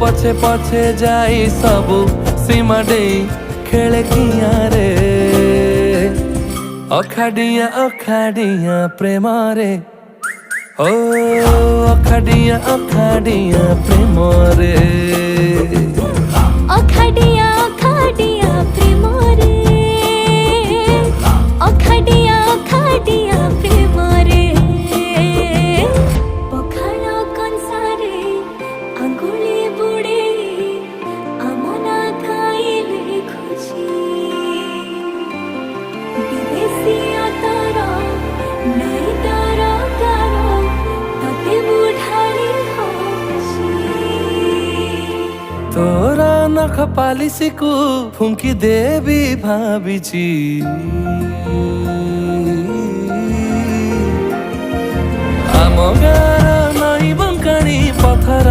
पछे पछे जाई सबु सीमा डे खेले किया रे अखाड़िया प्रेम रे ओ अखाड़िया प्रेम रे अखाड़िया प्रेम रे अखाड़िया प्रेम रे पखाड़ कंसारे आंगुली बुड़े आमना खाइले खुशी विदेशी तारा नहीं तारा कारो तते बुढ़ाली होशी तोरा नख पालिसी को फुंकी देवी भाविची आम गार नई बंकाणी पथर